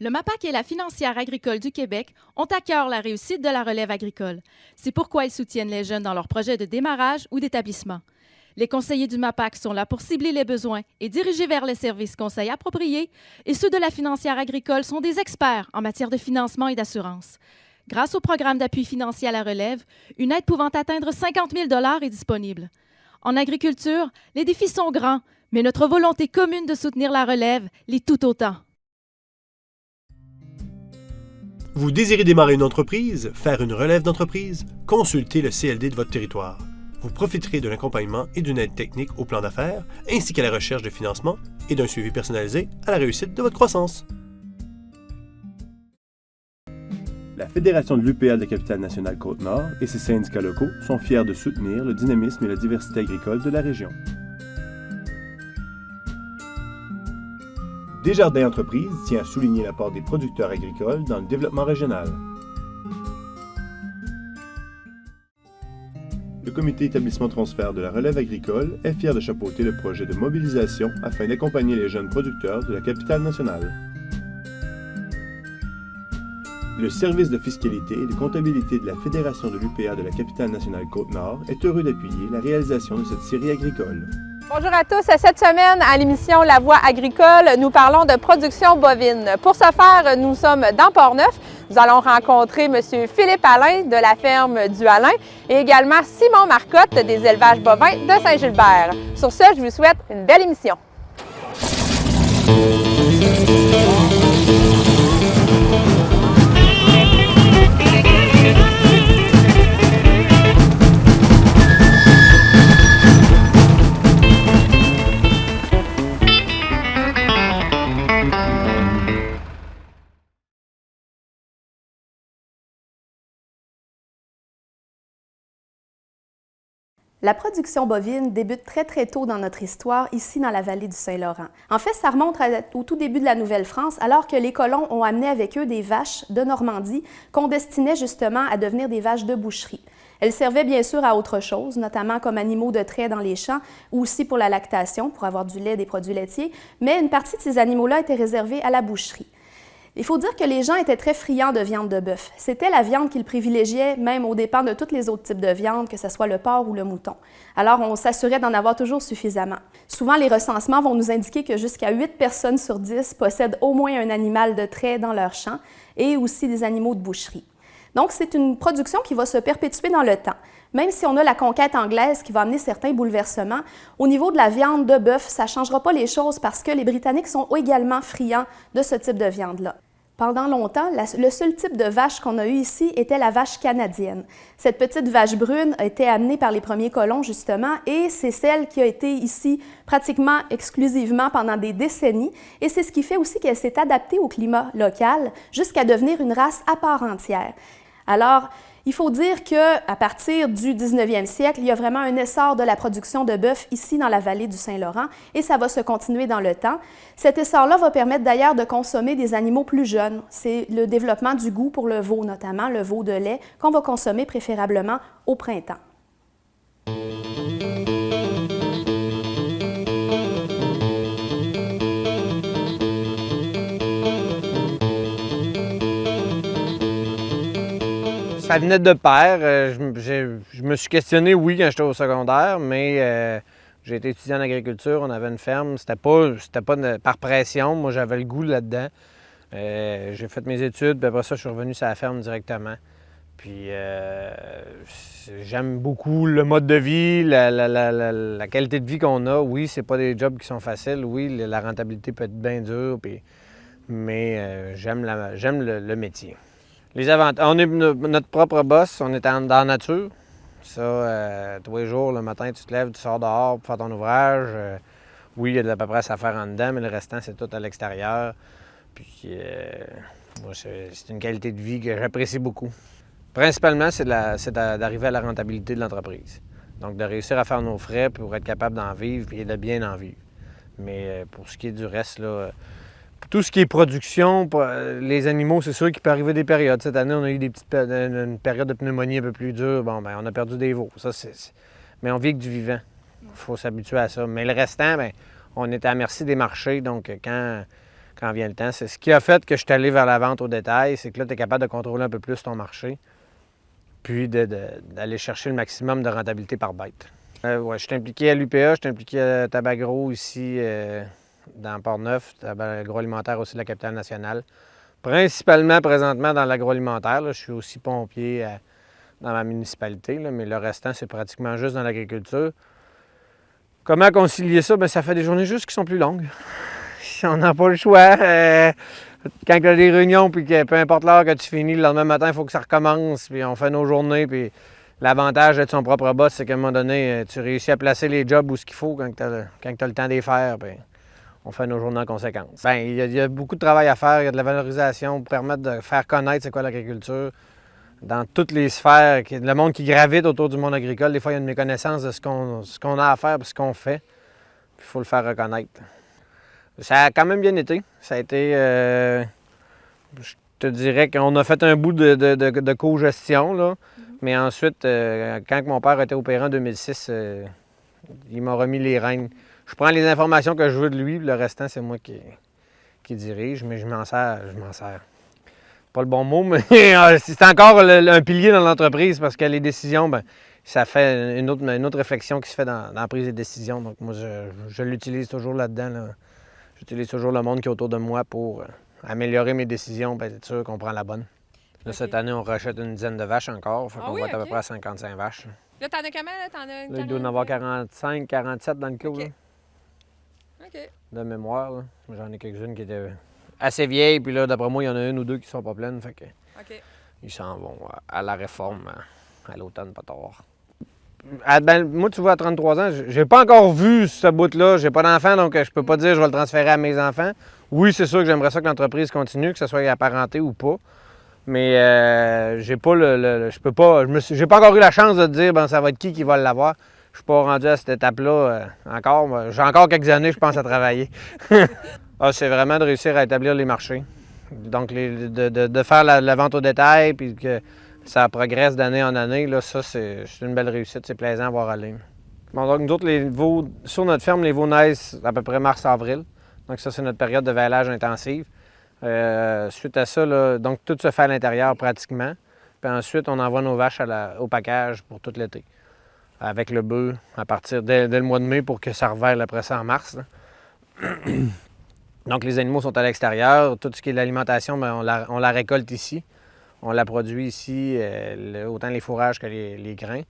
Le MAPAC et la Financière agricole du Québec ont à cœur la réussite de la relève agricole. C'est pourquoi ils soutiennent les jeunes dans leurs projets de démarrage ou d'établissement. Les conseillers du MAPAC sont là pour cibler les besoins et diriger vers les services conseils appropriés, et ceux de la Financière agricole sont des experts en matière de financement et d'assurance. Grâce au programme d'appui financier à la relève, une aide pouvant atteindre 50 000 $ est disponible. En agriculture, les défis sont grands, mais notre volonté commune de soutenir la relève l'est tout autant. Vous désirez démarrer une entreprise, faire une relève d'entreprise? Consultez le CLD de votre territoire. Vous profiterez de l'accompagnement et d'une aide technique au plan d'affaires, ainsi qu'à la recherche de financement et d'un suivi personnalisé à la réussite de votre croissance. La Fédération de l'UPA de la Capitale-Nationale Côte-Nord et ses syndicats locaux sont fiers de soutenir le dynamisme et la diversité agricole de la région. Desjardins Entreprises tient à souligner l'apport des producteurs agricoles dans le développement régional. Le comité établissement transfert de la relève agricole est fier de chapeauter le projet de mobilisation afin d'accompagner les jeunes producteurs de la capitale nationale. Le service de fiscalité et de comptabilité de la Fédération de l'UPA de la capitale nationale Côte-Nord est heureux d'appuyer la réalisation de cette série agricole. Bonjour à tous. Cette semaine, à l'émission La Voix agricole, nous parlons de production bovine. Pour ce faire, nous sommes dans Port-Neuf. Nous allons rencontrer M. Philippe Alain de la ferme du Alain et également Simon Marcotte des élevages bovins de Saint-Gilbert. Sur ce, je vous souhaite une belle émission. La production bovine débute très tôt dans notre histoire, ici dans la vallée du Saint-Laurent. En fait, ça remonte au tout début de la Nouvelle-France, alors que les colons ont amené avec eux des vaches de Normandie qu'on destinait justement à devenir des vaches de boucherie. Elles servaient bien sûr à autre chose, notamment comme animaux de trait dans les champs ou aussi pour la lactation, pour avoir du lait, des produits laitiers, mais une partie de ces animaux-là était réservée à la boucherie. Il faut dire que les gens étaient très friands de viande de bœuf. C'était la viande qu'ils privilégiaient, même aux dépens de tous les autres types de viande, que ce soit le porc ou le mouton. Alors, on s'assurait d'en avoir toujours suffisamment. Souvent, les recensements vont nous indiquer que jusqu'à 8 personnes sur 10 possèdent au moins un animal de trait dans leur champ et aussi des animaux de boucherie. Donc, c'est une production qui va se perpétuer dans le temps. Même si on a la conquête anglaise qui va amener certains bouleversements, au niveau de la viande de bœuf, ça ne changera pas les choses parce que les Britanniques sont également friands de ce type de viande-là. Pendant longtemps, le seul type de vache qu'on a eu ici était la vache canadienne. Cette petite vache brune a été amenée par les premiers colons, justement, et c'est celle qui a été ici pratiquement exclusivement pendant des décennies. Et c'est ce qui fait aussi qu'elle s'est adaptée au climat local jusqu'à devenir une race à part entière. Alors, il faut dire qu'à partir du 19e siècle, il y a vraiment un essor de la production de bœuf ici dans la vallée du Saint-Laurent et ça va se continuer dans le temps. Cet essor-là va permettre d'ailleurs de consommer des animaux plus jeunes. C'est le développement du goût pour le veau, notamment le veau de lait, qu'on va consommer préférablement au printemps. Ça venait de pair. Je me suis questionné, oui, quand j'étais au secondaire, mais j'ai été étudiant en agriculture, on avait une ferme. C'était pas par pression. Moi, j'avais le goût là-dedans. J'ai fait mes études, puis après ça, je suis revenu sur la ferme directement. Puis j'aime beaucoup le mode de vie, la qualité de vie qu'on a. Oui, c'est pas des jobs qui sont faciles. Oui, la rentabilité peut être bien dure, mais j'aime le métier. Les avantages, on est notre propre boss, on est dans la nature. Ça, tous les jours, le matin, tu te lèves, tu sors dehors pour faire ton ouvrage. Oui, il y a de la paperasse à faire en dedans, mais le restant, c'est tout à l'extérieur. Puis, moi, c'est une qualité de vie que j'apprécie beaucoup. Principalement, c'est d'arriver à la rentabilité de l'entreprise. Donc, de réussir à faire nos frais pour être capable d'en vivre et de bien en vivre. Mais pour ce qui est du reste, là, tout ce qui est production, les animaux, c'est sûr qu'il peut arriver des périodes. Cette année, on a eu une période de pneumonie un peu plus dure. Bon, bien, on a perdu des veaux. Mais on vit avec du vivant. Il faut s'habituer à ça. Mais le restant, bien, on est à la merci des marchés. Donc, quand quand vient le temps. C'est ce qui a fait que je suis allé vers la vente au détail, c'est que là, tu es capable de contrôler un peu plus ton marché, puis d'aller chercher le maximum de rentabilité par bête. Ouais, je suis impliqué à l'UPA, je suis impliqué à Tabagro ici, dans Port-Neuf, agroalimentaire aussi de la capitale nationale. Principalement, présentement, dans l'agroalimentaire. Je suis aussi pompier dans ma municipalité, là, mais le restant, c'est pratiquement juste dans l'agriculture. Comment concilier ça? Bien, ça fait des journées juste qui sont plus longues. On n'a pas le choix. Quand tu as des réunions, puis que peu importe l'heure que tu finis, le lendemain matin, il faut que ça recommence, puis on fait nos journées. Puis l'avantage d'être son propre boss, c'est qu'à un moment donné, tu réussis à placer les jobs où ce qu'il faut quand tu as le temps de les faire. Puis on fait nos journées en conséquence. Bien, il y a beaucoup de travail à faire, il y a de la valorisation pour permettre de faire connaître c'est quoi l'agriculture. Dans toutes les sphères, le monde qui gravite autour du monde agricole, des fois, il y a une méconnaissance de ce qu'on a à faire et ce qu'on fait. Puis il faut le faire reconnaître. Ça a quand même bien été. Ça a été, je te dirais qu'on a fait un bout de co-gestion, là. Mais ensuite, quand mon père était opéré en 2006, il m'a remis les rênes. Je prends les informations que je veux de lui, le restant, c'est moi qui dirige, mais je m'en sers. Pas le bon mot, mais c'est encore un pilier dans l'entreprise parce que les décisions, bien, ça fait une autre réflexion qui se fait dans la prise des décisions. Donc moi, je l'utilise toujours là-dedans. Là. J'utilise toujours le monde qui est autour de moi pour améliorer mes décisions, bien être sûr qu'on prend la bonne. Là, cette année, on rachète une dizaine de vaches encore. Fait qu'on va être à peu près à 55 vaches. Là, t'en as combien? Là, il doit en avoir 45, 47 dans le clos. OK. Là, OK. de mémoire. Là. J'en ai quelques-unes qui étaient assez vieilles. Puis là, d'après moi, il y en a une ou deux qui sont pas pleines. Fait que OK. ils s'en vont à la réforme à l'automne, pas tard. Moi, tu vois, à 33 ans, j'ai pas encore vu ce bout-là. J'ai pas d'enfant, donc je peux pas dire que je vais le transférer à mes enfants. Oui, c'est sûr que j'aimerais ça que l'entreprise continue, que ce soit apparenté ou pas. Mais j'ai pas je peux pas. J'ai pas encore eu la chance de dire ben ça va être qui va l'avoir. Je suis pas rendu à cette étape-là encore. J'ai encore quelques années, je pense, à travailler. C'est vraiment de réussir à établir les marchés. Donc, de faire la vente au détail, puis que ça progresse d'année en année, là, ça, c'est une belle réussite. C'est plaisant à voir aller. Bon, donc, nous autres, les veaux, sur notre ferme, les veaux naissent à peu près mars-avril. Donc, ça, c'est notre période de vêlage intensive. Suite à ça, là, donc, tout se fait à l'intérieur pratiquement. Puis ensuite, on envoie nos vaches au package pour tout l'été. Avec le bœuf à partir dès le mois de mai pour que ça revêle après ça en mars. Donc, les animaux sont à l'extérieur. Tout ce qui est de l'alimentation, bien, on la récolte ici. On la produit ici, autant les fourrages que les grains.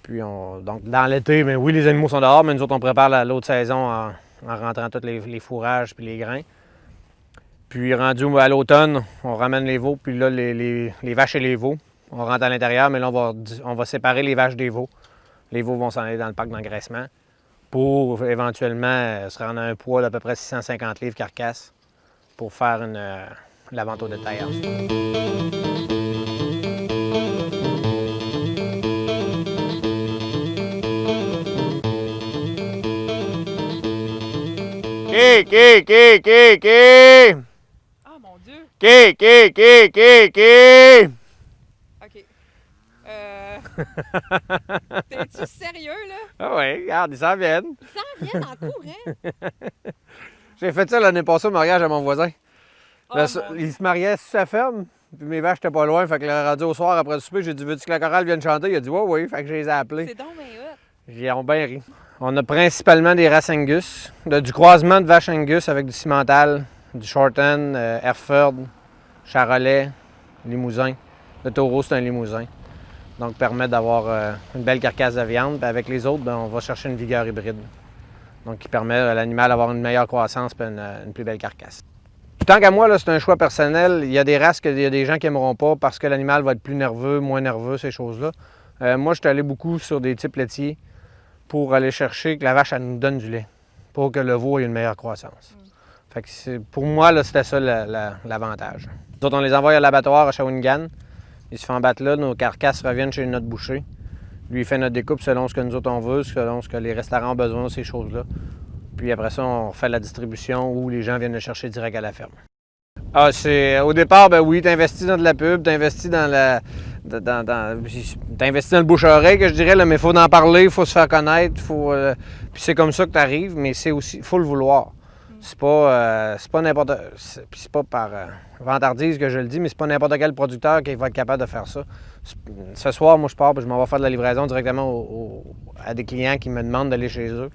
Puis, donc, dans l'été, bien, oui, les animaux sont dehors, mais nous autres, on prépare l'autre saison en rentrant tous les fourrages puis les grains. Puis, rendu à l'automne, on ramène les veaux. Puis là, les vaches et les veaux, on rentre à l'intérieur, mais là, on va séparer les vaches des veaux. Les veaux vont s'en aller dans le parc d'engraissement pour éventuellement se rendre à un poids d'à peu près 650 livres carcasse pour faire la vente au détail. Ah, mon Dieu! OK. T'es-tu sérieux, là? Ah oui, regarde, ils s'en viennent. Ils s'en viennent en courant. J'ai fait ça l'année passée au mariage à mon voisin. Oh, Il se mariait sur sa ferme, puis mes vaches étaient pas loin. Fait que le rendu au soir après le souper, j'ai dit veux-tu que la chorale vienne chanter? Il a dit oui. Fait que je les ai appelés. C'est donc bien hot. Ils ont bien ri. On a principalement des races Angus, du croisement de vaches Angus avec du Cimental, du Shorten, Hereford, Charolais, Limousin. Le taureau, c'est un Limousin. Donc, permet d'avoir une belle carcasse de viande. Puis avec les autres, bien, on va chercher une vigueur hybride. Donc, qui permet à l'animal d'avoir une meilleure croissance et une plus belle carcasse. Puis, tant qu'à moi, là, c'est un choix personnel. Il y a des races qu'il y a des gens qui n'aimeront pas parce que l'animal va être plus nerveux, moins nerveux, ces choses-là. Moi, je suis allé beaucoup sur des types laitiers pour aller chercher que la vache, elle nous donne du lait, pour que le veau ait une meilleure croissance. Fait que pour moi, là, c'était ça l'avantage. Nous autres, on les envoie à l'abattoir à Shawinigan. Ils se font battre là, nos carcasses reviennent chez notre boucher. Lui, il fait notre découpe selon ce que nous autres on veut, selon ce que les restaurants ont besoin de ces choses-là. Puis après ça, on fait la distribution où les gens viennent le chercher direct à la ferme. Au départ, ben oui, t'investis dans de la pub, t'investis dans t'investis dans le bouche-oreille, que je dirais, là, mais il faut en parler, il faut se faire connaître, puis c'est comme ça que tu arrives, mais c'est aussi, il faut le vouloir. C'est pas n'importe... C'est pas par vantardise que je le dis, mais c'est pas n'importe quel producteur qui va être capable de faire ça. Ce soir, moi, je pars et je m'en vais faire de la livraison directement à des clients qui me demandent d'aller chez eux.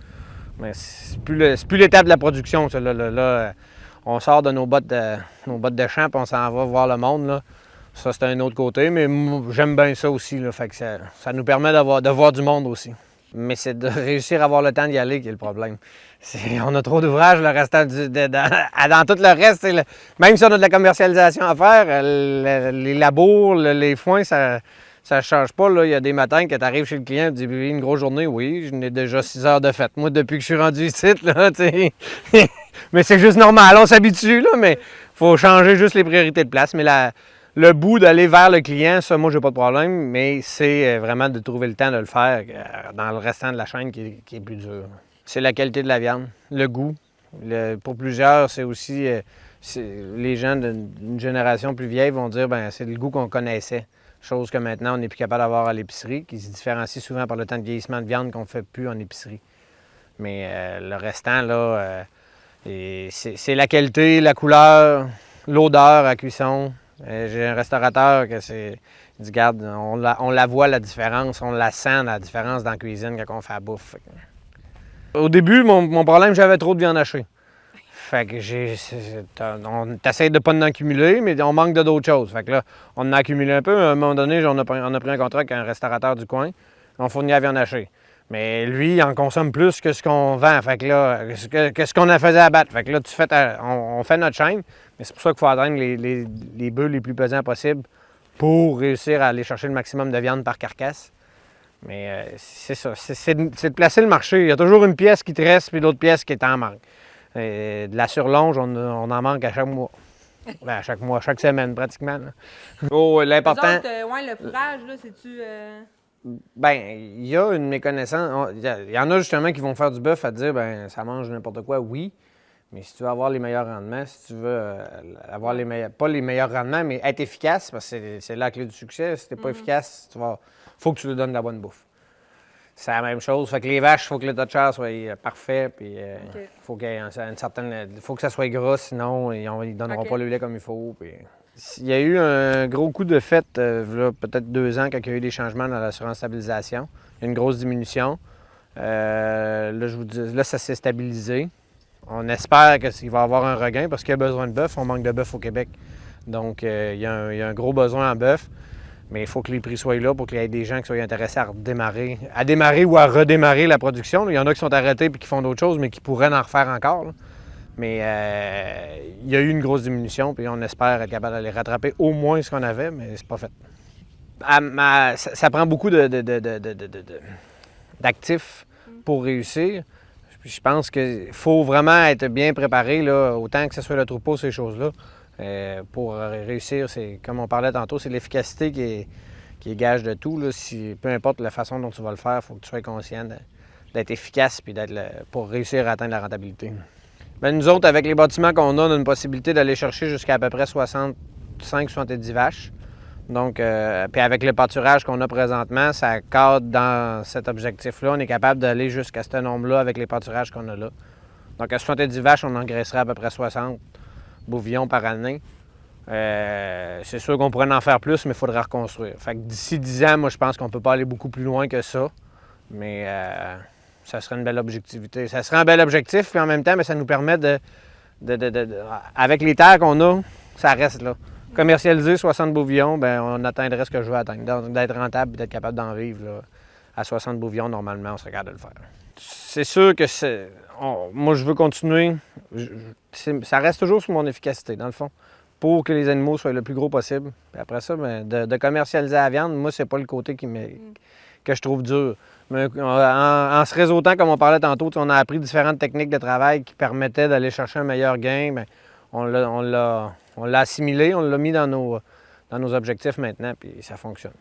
Mais c'est plus l'étape de la production, ça. Là, on sort de nos bottes de champ et on s'en va voir le monde, là. Ça, c'est un autre côté, mais j'aime bien ça aussi, là. Fait que ça nous permet de voir du monde aussi. Mais c'est de réussir à avoir le temps d'y aller qui est le problème. On a trop d'ouvrages, le restant dans tout le reste. Même si on a de la commercialisation à faire, les labours, les foins, ça ne change pas. Là. Il y a des matins que tu arrives chez le client et tu dis « une grosse journée, oui, je n'ai déjà 6 heures de fête. » Moi, depuis que je suis rendu ici, là, mais c'est juste normal, on s'habitue, là, mais il faut changer juste les priorités de place. Mais le bout d'aller vers le client, ça, moi, j'ai pas de problème, mais c'est vraiment de trouver le temps de le faire dans le restant de la chaîne qui est plus dur. C'est la qualité de la viande, le goût. Pour plusieurs, c'est aussi... les gens d'une génération plus vieille vont dire ben c'est le goût qu'on connaissait. Chose que maintenant, on n'est plus capable d'avoir à l'épicerie, qui se différencie souvent par le temps de vieillissement de viande qu'on ne fait plus en épicerie. Mais le restant, là, c'est la qualité, la couleur, l'odeur à cuisson. J'ai un restaurateur qui dit, regarde, on la voit la différence, on la sent la différence dans la cuisine quand on fait la bouffe. Au début, mon problème, j'avais trop de viande hachée. Fait que on essaie de ne pas en accumuler, mais on manque d'autres choses. Fait que là, on en a accumulé un peu. À un moment donné, on a pris un contrat avec un restaurateur du coin. On fournit la viande hachée. Mais lui, il en consomme plus que ce qu'on vend. Fait que là, que ce qu'on a fait à battre. Fait que là, on fait notre chaîne. Mais c'est pour ça qu'il faut atteindre les bœufs les plus pesants possibles pour réussir à aller chercher le maximum de viande par carcasse. Mais c'est ça, c'est de placer le marché. Il y a toujours une pièce qui te reste puis l'autre pièce qui est en manque. De la surlonge, on en manque à chaque mois. Ben, à chaque mois, chaque semaine pratiquement. Oh, l'important... Le fourrage, là, c'est-tu... Bien, il y a une méconnaissance. Il y en a justement qui vont faire du bœuf à dire, ben ça mange n'importe quoi, oui. Mais si tu veux avoir les meilleurs rendements, si tu veux avoir pas les meilleurs rendements, mais être efficace, parce que c'est la clé du succès. Si tu n'es pas efficace, faut que tu lui donnes de la bonne bouffe. C'est la même chose. Fait que les vaches, il faut que le tas de chair soit parfait, puis faut qu'il y ait faut que ça soit gras, sinon ils ne donneront pas le lait comme il faut. Puis... Il y a eu un gros coup de fête, peut-être 2 ans, quand il y a eu des changements dans l'assurance stabilisation. Il y a une grosse diminution. Là, ça s'est stabilisé. On espère qu'il va y avoir un regain parce qu'il y a besoin de bœuf. On manque de bœuf au Québec. Donc, il y a un gros besoin en bœuf. Mais il faut que les prix soient là pour qu'il y ait des gens qui soient intéressés à démarrer ou à redémarrer la production. Il y en a qui sont arrêtés et qui font d'autres choses, mais qui pourraient en refaire encore. Là. Mais il y a eu une grosse diminution, puis on espère être capable d'aller rattraper au moins ce qu'on avait, mais c'est pas fait. Ça prend beaucoup d'actifs pour réussir. Je pense qu'il faut vraiment être bien préparé, là, autant que ce soit le troupeau, ces choses-là. Pour réussir, comme on parlait tantôt, c'est l'efficacité qui est gage de tout. Là. Peu importe la façon dont tu vas le faire, il faut que tu sois conscient d'être efficace puis pour réussir à atteindre la rentabilité. Bien, nous autres, avec les bâtiments qu'on a, on a une possibilité d'aller chercher jusqu'à à peu près 65-70 vaches. Donc, puis avec le pâturage qu'on a présentement, ça cadre dans cet objectif-là. On est capable d'aller jusqu'à ce nombre-là avec les pâturages qu'on a là. Donc, à 70 vaches, on engraisserait à peu près 60 bouvillons par année. C'est sûr qu'on pourrait en faire plus, mais il faudrait reconstruire. Fait que d'ici 10 ans, moi, je pense qu'on ne peut pas aller beaucoup plus loin que ça. Mais ça serait une belle objectivité. Ça serait un bel objectif, puis en même temps, bien, ça nous permet avec les terres qu'on a, ça reste là. Commercialiser 60 bouvillons, bien, on atteindrait ce que je veux atteindre. Donc, d'être rentable et d'être capable d'en vivre là, à 60 bouvillons, normalement, on serait capable de le faire. C'est sûr que moi, je veux continuer. Ça reste toujours sur mon efficacité, dans le fond, pour que les animaux soient le plus gros possible. Puis après ça, bien, de commercialiser la viande, moi, c'est pas le côté que je trouve dur. Mais en se réseautant, comme on parlait tantôt, on a appris différentes techniques de travail qui permettaient d'aller chercher un meilleur gain. Bien, on l'a assimilé, on l'a mis dans nos objectifs maintenant, puis ça fonctionne.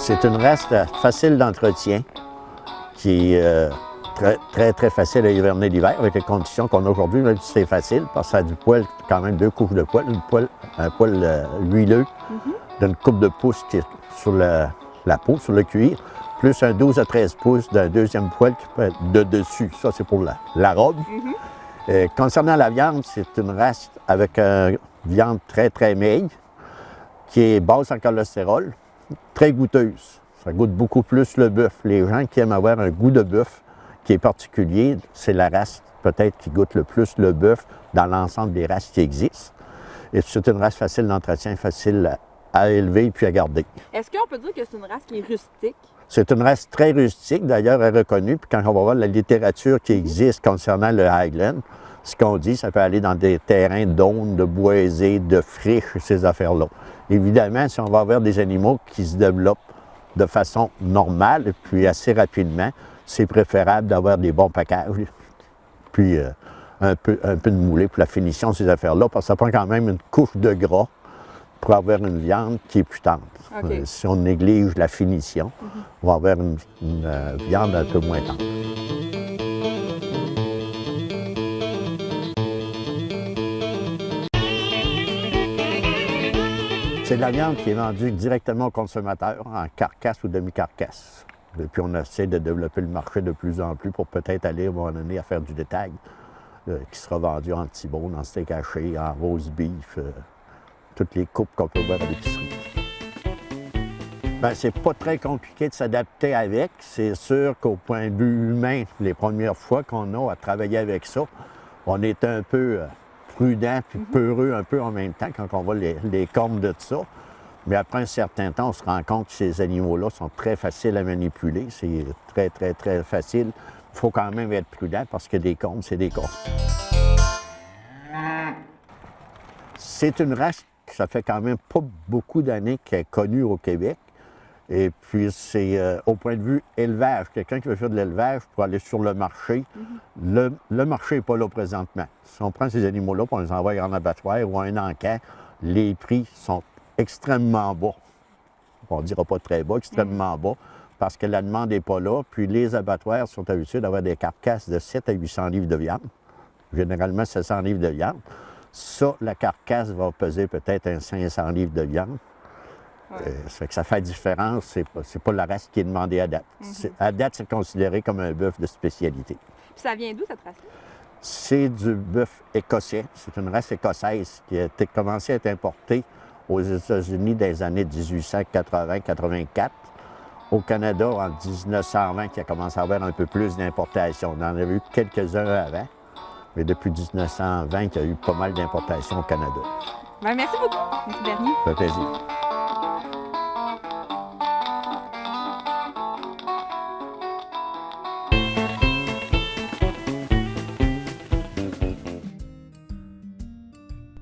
C'est une race facile d'entretien qui est très facile à hiverner l'hiver avec les conditions qu'on a aujourd'hui. Même si c'est facile parce que ça a du poil, quand même 2 couches de poil, un poil huileux d'une coupe de pouce qui est sur la peau, sur le cuir, plus un 12 à 13 pouces d'un deuxième poil qui peut être de dessus. Ça, c'est pour la robe. Concernant la viande, c'est une race avec une viande très maigre, qui est basse en cholestérol, très goûteuse. Ça goûte beaucoup plus le bœuf. Les gens qui aiment avoir un goût de bœuf qui est particulier, c'est la race peut-être qui goûte le plus le bœuf dans l'ensemble des races qui existent. Et c'est une race facile d'entretien, facile à élever puis à garder. Est-ce qu'on peut dire que c'est une race qui est rustique? C'est une race très rustique, d'ailleurs, elle est reconnue. Puis quand on va voir la littérature qui existe concernant le Highland, ce qu'on dit, ça peut aller dans des terrains d'ondes, de boisés, de friches, ces affaires-là. Évidemment, si on va avoir des animaux qui se développent de façon normale et puis assez rapidement, c'est préférable d'avoir des bons packages, puis un peu de moulé pour la finition de ces affaires-là, parce que ça prend quand même une couche de gras pour avoir une viande qui est plus tendre. Okay. Si on néglige la finition, on va avoir une viande un peu moins tendre. C'est de la viande qui est vendue directement au consommateur en carcasse ou demi-carcasse. Et puis on essaie de développer le marché de plus en plus pour peut-être aller à un moment donné à faire du détail qui sera vendu en T-bone, en steak haché, en roast beef, toutes les coupes qu'on peut voir à l'épicerie. Bien, c'est pas très compliqué de s'adapter avec. C'est sûr qu'au point de vue humain, les premières fois qu'on a à travailler avec ça, on est un peu prudent puis peureux un peu en même temps quand on voit les cornes de ça. Mais après un certain temps, on se rend compte que ces animaux-là sont très faciles à manipuler. C'est très facile. Il faut quand même être prudent parce que des cornes, c'est des cornes. C'est une race qui, ça fait quand même pas beaucoup d'années qu'elle est connue au Québec. Et puis, c'est au point de vue élevage. Quelqu'un qui veut faire de l'élevage pour aller sur le marché, le marché n'est pas là présentement. Si on prend ces animaux-là pour les envoyer en abattoir ou en encan, les prix sont extrêmement bas. On ne dira pas très bas, extrêmement bas, parce que la demande n'est pas là. Puis les abattoirs sont habitués d'avoir des carcasses de 7 à 800 livres de viande, généralement 700 livres de viande. Ça, la carcasse va peser peut-être un 500 livres de viande. Ça fait que ça fait la différence. C'est pas la race qui est demandée à date. À date, c'est considéré comme un bœuf de spécialité. Puis ça vient d'où, cette race-là? C'est du bœuf écossais. C'est une race écossaise qui a commencé à être importée aux États-Unis dans les années 1880-84. Au Canada, en 1920, qui a commencé à avoir un peu plus d'importations. On en avait eu quelques-uns avant, mais depuis 1920, il y a eu pas mal d'importations au Canada. Bien, merci beaucoup, M. Bernier. Ça fait plaisir.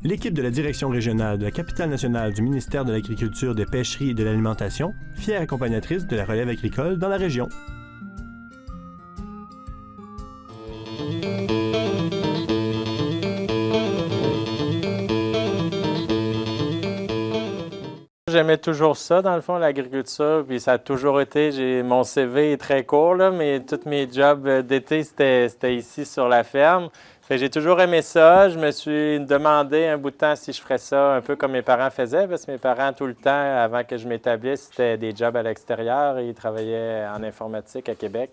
L'équipe de la Direction régionale de la capitale nationale du ministère de l'Agriculture, des Pêcheries et de l'Alimentation, fière accompagnatrice de la relève agricole dans la région. J'aimais toujours ça, dans le fond, l'agriculture, puis ça a toujours été, mon CV est très court, là, mais tous mes jobs d'été, c'était ici sur la ferme. Fait que j'ai toujours aimé ça. Je me suis demandé un bout de temps si je ferais ça un peu comme mes parents faisaient, parce que mes parents, tout le temps, avant que je m'établisse, c'était des jobs à l'extérieur et ils travaillaient en informatique à Québec.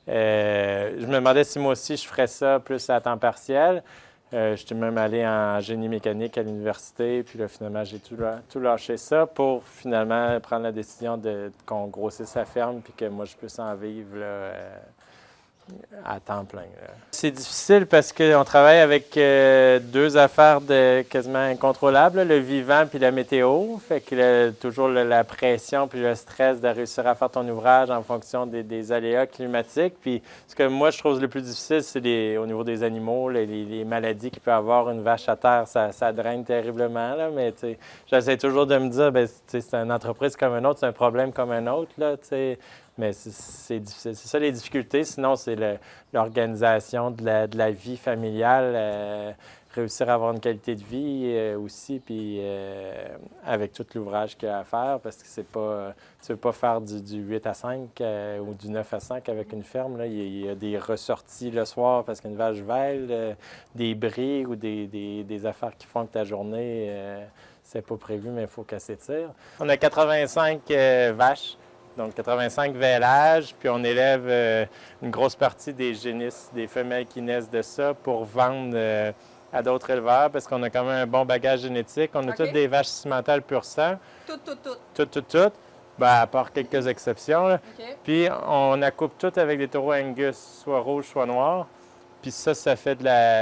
Je me demandais si moi aussi je ferais ça plus à temps partiel. J'étais même allé en génie mécanique à l'université, puis là, finalement, j'ai tout lâché ça pour finalement prendre la décision qu'on grossisse la ferme puis que moi, je puisse en vivre là, à temps plein. C'est difficile parce qu'on travaille avec deux affaires quasiment incontrôlables, le vivant puis la météo. Fait que toujours la pression puis le stress de réussir à faire ton ouvrage en fonction des aléas climatiques. Puis ce que moi, je trouve le plus difficile, c'est au niveau des animaux, les maladies qu'il peut avoir une vache à terre, ça draine terriblement. Là, mais j'essaie toujours de me dire, c'est une entreprise comme un autre, c'est un problème comme un autre. Là, mais c'est difficile. C'est ça les difficultés. Sinon, c'est l'organisation de la vie familiale. réussir à avoir une qualité de vie aussi, puis avec tout l'ouvrage qu'il y a à faire, parce que c'est pas, tu ne veux pas faire du 8 à 5 ou du 9 à 5 avec une ferme. Là. Il y a des ressorties le soir parce qu'une vache vèle, des bris ou des affaires qui font que ta journée, c'est pas prévu, mais il faut qu'elle s'étire. On a 85 vaches. Donc, 85 vêlages, puis on élève une grosse partie des génisses, des femelles qui naissent de ça pour vendre à d'autres éleveurs parce qu'on a quand même un bon bagage génétique. On a toutes des vaches cimentales pur sang. Toutes. Ben, à part quelques exceptions. Là. Puis, on accoupe toutes avec des taureaux Angus, soit rouges, soit noirs. Puis ça fait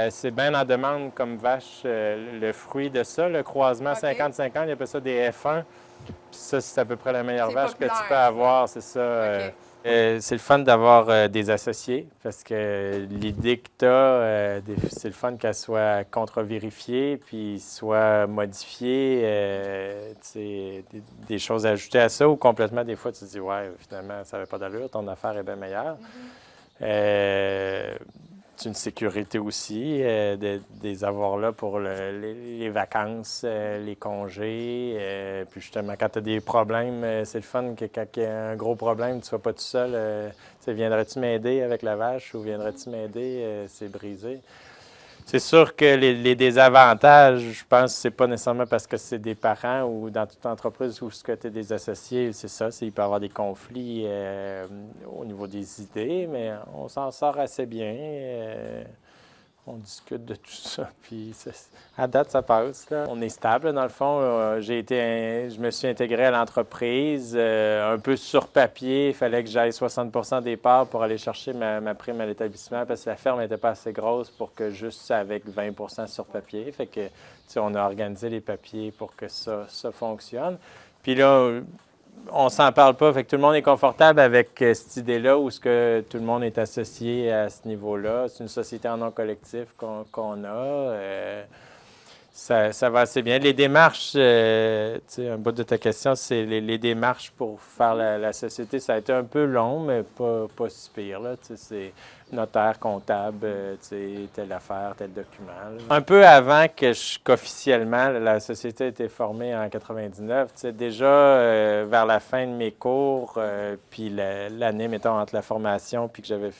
c'est bien en demande comme vache, le fruit de ça, le croisement 50-50, ils appellent ça des F1. Puis ça, c'est à peu près la meilleure vache que tu peux avoir, c'est ça. C'est le fun d'avoir des associés parce que l'idée que tu as, c'est le fun qu'elle soit contre-vérifiée puis soit modifiée, des choses ajoutées à ça ou complètement, des fois, tu te dis, ouais, finalement, ça n'avait pas d'allure, ton affaire est bien meilleure. C'est une sécurité aussi, des avoirs là pour les vacances, les congés. Puis justement, quand tu as des problèmes, c'est le fun que quand il y a un gros problème, tu ne sois pas tout seul. Viendrais-tu m'aider avec la vache ou viendrais-tu m'aider? C'est brisé. C'est sûr que les désavantages, je pense que c'est pas nécessairement parce que c'est des parents ou dans toute entreprise où tu es des associés, c'est ça, il peut y avoir des conflits au niveau des idées, mais on s'en sort assez bien. On discute de tout ça, puis à date, ça passe. Là. On est stable, dans le fond. Je me suis intégré à l'entreprise un peu sur papier. Il fallait que j'aille 60 des parts pour aller chercher ma prime à l'établissement parce que la ferme n'était pas assez grosse pour que juste avec 20 sur papier. Fait que, on a organisé les papiers pour que ça fonctionne. Puis là, on s'en parle pas, fait que tout le monde est confortable avec cette idée-là où que tout le monde est associé à ce niveau-là. C'est une société en nom collectif qu'on a. Ça va assez bien. Les démarches, un bout de ta question, c'est les démarches pour faire la société. Ça a été un peu long, mais pas si pire. Là. C'est notaire, comptable, telle affaire, tel document. Là. Un peu avant qu'officiellement, la société a été formée en 99. Déjà, vers la fin de mes cours, puis l'année, mettons, entre la formation puis que j'avais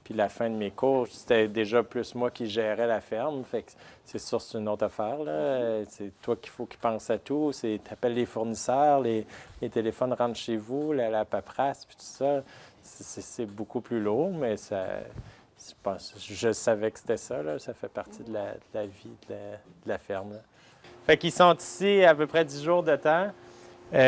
puis la fin de mes cours, c'était déjà plus moi qui gérais la ferme. Fait que c'est sûr, c'est une autre affaire. Là. C'est toi qu'il faut qu'il pense à tout. Tu appelles les fournisseurs, les téléphones rentrent chez vous, la paperasse, puis tout ça. C'est beaucoup plus lourd, mais ça, je savais que c'était ça. Là. Ça fait partie de la vie de la ferme. Là. Fait qu'ils sont ici à peu près 10 jours de temps,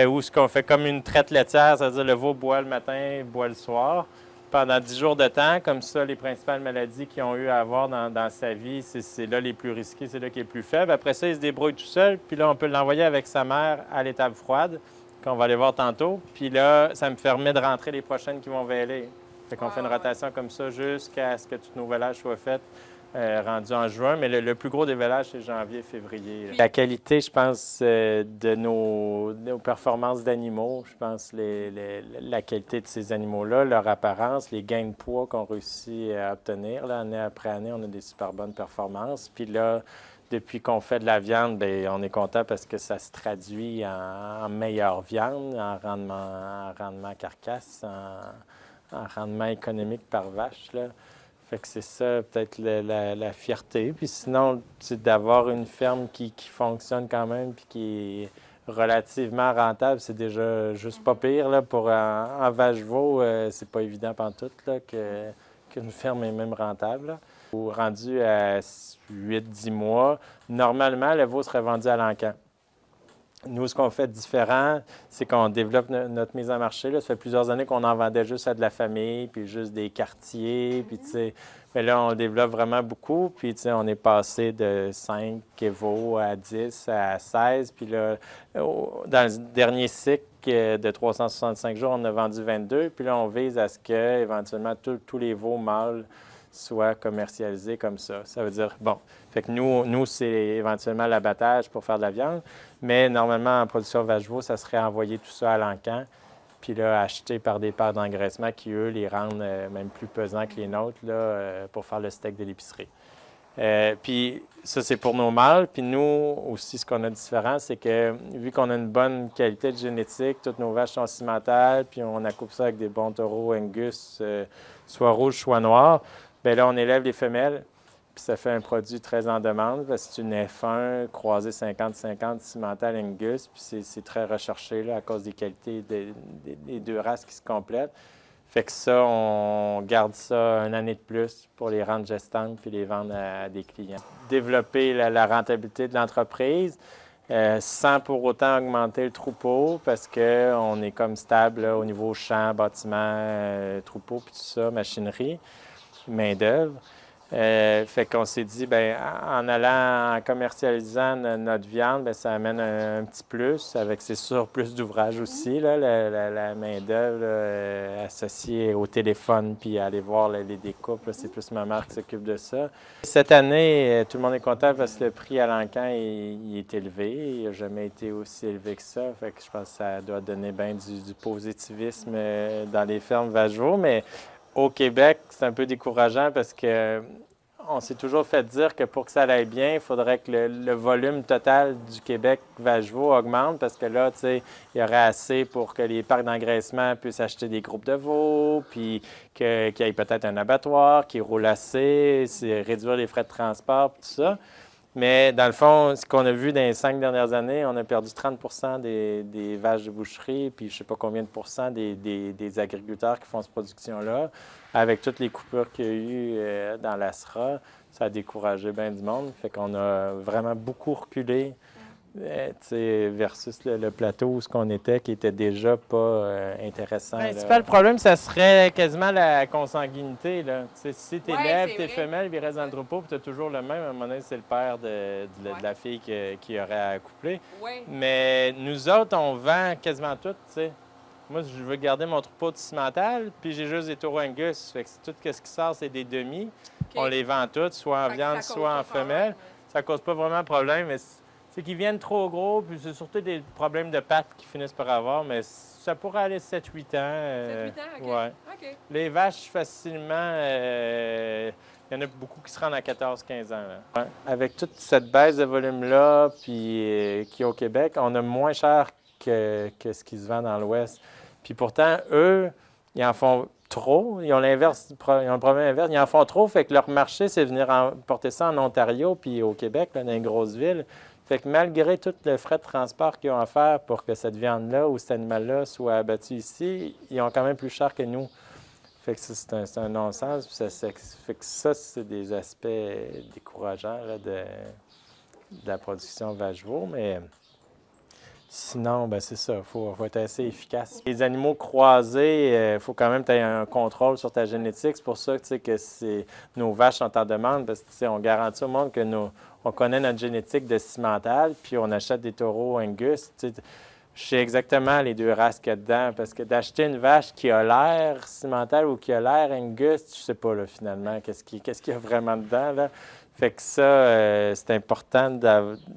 où ce qu'on fait comme une traite laitière, c'est-à-dire le veau boit le matin, boit le soir. Pendant 10 jours de temps, comme ça, les principales maladies qu'ils ont eu à avoir dans sa vie, c'est là les plus risquées, c'est là qui est le plus faible. Après ça, il se débrouille tout seul, puis là, on peut l'envoyer avec sa mère à l'étable froide, qu'on va aller voir tantôt. Puis là, ça me permet de rentrer les prochaines qui vont vêler. Fait qu'on fait une rotation comme ça jusqu'à ce que tout nos vélages soient faits, rendu en juin. Mais le plus gros des vélages, c'est janvier, février. La qualité, je pense, de nos performances d'animaux, je pense, la qualité de ces animaux-là, leur apparence, les gains de poids qu'on réussit à obtenir, là, année après année, on a des super bonnes performances. Puis là, depuis qu'on fait de la viande, bien, on est content parce que ça se traduit en meilleure viande, en rendement carcasse, en rendement économique par vache, là. Fait que c'est ça, peut-être la fierté. Puis sinon, c'est d'avoir une ferme qui fonctionne quand même puis qui est relativement rentable, c'est déjà juste pas pire. Là, pour en vache-veau, c'est pas évident pantoute là, qu'une ferme est même rentable. Là. Rendu à 8-10 mois, normalement, le veau serait vendu à l'encan. Nous, ce qu'on fait de différent, c'est qu'on développe notre mise en marché. Là. Ça fait plusieurs années qu'on en vendait juste à de la famille, puis juste des quartiers. Puis, mais là, on le développe vraiment beaucoup. Puis, on est passé de 5 Evo à 10, à 16. Puis là, dans le dernier cycle de 365 jours, on a vendu 22. Puis là, on vise à ce que, éventuellement, tous les veaux mâles soient commercialisés comme ça. Ça veut dire, bon, fait que nous c'est éventuellement l'abattage pour faire de la viande, mais normalement, en production vache-veau, ça serait envoyer tout ça à l'encan, puis là, acheté par des paires d'engraissement qui, eux, les rendent même plus pesants que les nôtres là, pour faire le steak de l'épicerie. Puis ça, c'est pour nos mâles. Puis nous, aussi, ce qu'on a de différent, c'est que vu qu'on a une bonne qualité de génétique, toutes nos vaches sont cimentales, puis on accoupe ça avec des bons taureaux Angus, soit rouges, soit noirs, bien là, on élève les femelles. Puis ça fait un produit très en demande, parce que c'est une F1 croisée 50-50 cimentale Angus, puis c'est très recherché là, à cause des qualités des deux races qui se complètent. Fait que ça, on garde ça une année de plus pour les rendre gestantes puis les vendre à des clients. Développer la rentabilité de l'entreprise sans pour autant augmenter le troupeau, parce qu'on est comme stable là, au niveau champ, bâtiment, troupeau, puis tout ça, machinerie, main-d'œuvre. Fait qu'on s'est dit, bien, en allant, en commercialisant notre viande, bien, ça amène un petit plus, avec c'est sûr plus d'ouvrage aussi, là, la main-d'œuvre associée au téléphone, puis aller voir les découpes, là, c'est plus ma mère qui s'occupe de ça. Cette année, tout le monde est content parce que le prix à l'encan il est élevé. Il n'a jamais été aussi élevé que ça. Fait que je pense que ça doit donner bien du positivisme dans les fermes Vachevaux, mais au Québec, c'est un peu décourageant parce que on s'est toujours fait dire que pour que ça aille bien, il faudrait que le volume total du Québec Vachevaux augmente, parce que là, tu sais, il y aurait assez pour que les parcs d'engraissement puissent acheter des groupes de veaux, puis qu'il y ait peut-être un abattoir qui roule assez, réduire les frais de transport, tout ça. Mais dans le fond, ce qu'on a vu dans les 5 dernières années, on a perdu 30 % des vaches de boucherie, puis je ne sais pas combien de pourcents des agriculteurs qui font cette production-là. Avec toutes les coupures qu'il y a eu dans l'ASRA, ça a découragé bien du monde. Fait qu'on a vraiment beaucoup reculé versus le plateau où on était, qui était déjà pas intéressant. Le principal problème, ça serait quasiment la consanguinité. Là. Si tu élèves tes femelles, ils restent dans le troupeau, puis tu as toujours le même. À un moment donné, c'est le père de la fille qui aurait à accoupler. Ouais. Mais nous autres, on vend quasiment tout. T'sais. Moi, je veux garder mon troupeau de cimental, puis j'ai juste des taureaux Angus. Fait que tout ce qui sort, c'est des demi. Okay. On les vend toutes, soit en viande, soit en femelle. Ouais. Ça cause pas vraiment de problème, mais c'est qu'ils viennent trop gros, puis c'est surtout des problèmes de pattes qu'ils finissent par avoir, mais ça pourrait aller 7-8 ans. 7-8 ans, OK. Ouais. Okay. Les vaches, facilement, il y en a beaucoup qui se rendent à 14-15 ans. Là. Ouais. Avec toute cette baisse de volume-là, puis qui est au Québec, on a moins cher que ce qui se vend dans l'Ouest. Puis pourtant, eux, ils en font trop. Ils ont l'inverse, ils ont le problème inverse. Ils en font trop, fait que leur marché, c'est venir porter ça en Ontario puis au Québec, là, dans les grosses villes. Fait que malgré tout le frais de transport qu'ils ont à faire pour que cette viande-là ou cet animal-là soit abattu ici, ils ont quand même plus cher que nous. Fait que c'est un non-sens. Fait que ça, c'est des aspects décourageants là, de la production Vachevaux, mais sinon, ben c'est ça, il faut être assez efficace. Les animaux croisés, il faut quand même que tu aies un contrôle sur ta génétique. C'est pour ça que nos vaches sont en demande, parce que on garantit au monde que on connaît notre génétique de cimental, puis on achète des taureaux Angus. Je sais exactement les deux races qu'il y a dedans, parce que d'acheter une vache qui a l'air cimental ou qui a l'air Angus, tu sais pas là, finalement qu'est-ce qu'il y a vraiment dedans. Là. Fait que ça, c'est important.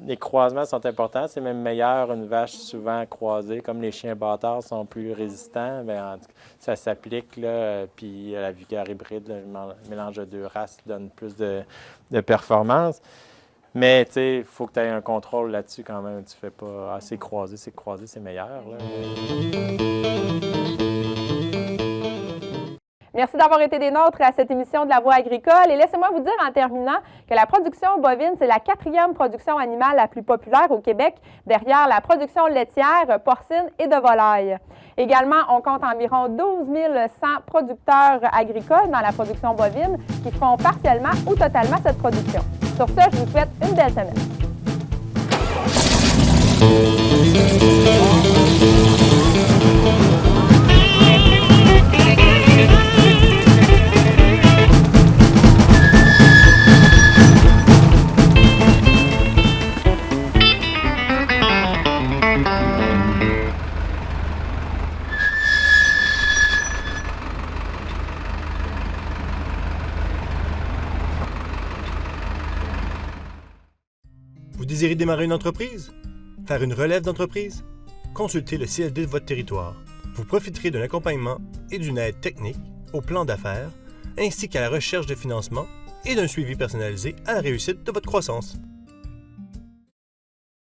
Les croisements sont importants. C'est même meilleur une vache souvent croisée. Comme les chiens bâtards sont plus résistants, bien, ça s'applique. Là, puis la vigueur hybride, le mélange de deux races donne plus de performance. Mais tu sais, il faut que tu aies un contrôle là-dessus quand même. Tu fais pas assez croisé, c'est meilleur. Là. Merci d'avoir été des nôtres à cette émission de La Voix agricole. Et laissez-moi vous dire en terminant que la production bovine, c'est la 4e production animale la plus populaire au Québec, derrière la production laitière, porcine et de volaille. Également, on compte environ 12 100 producteurs agricoles dans la production bovine qui font partiellement ou totalement cette production. Sur ce, je vous souhaite une belle semaine. Vous désirez démarrer une entreprise? Faire une relève d'entreprise? Consultez le CLD de votre territoire. Vous profiterez d'un accompagnement et d'une aide technique au plan d'affaires, ainsi qu'à la recherche de financement et d'un suivi personnalisé à la réussite de votre croissance.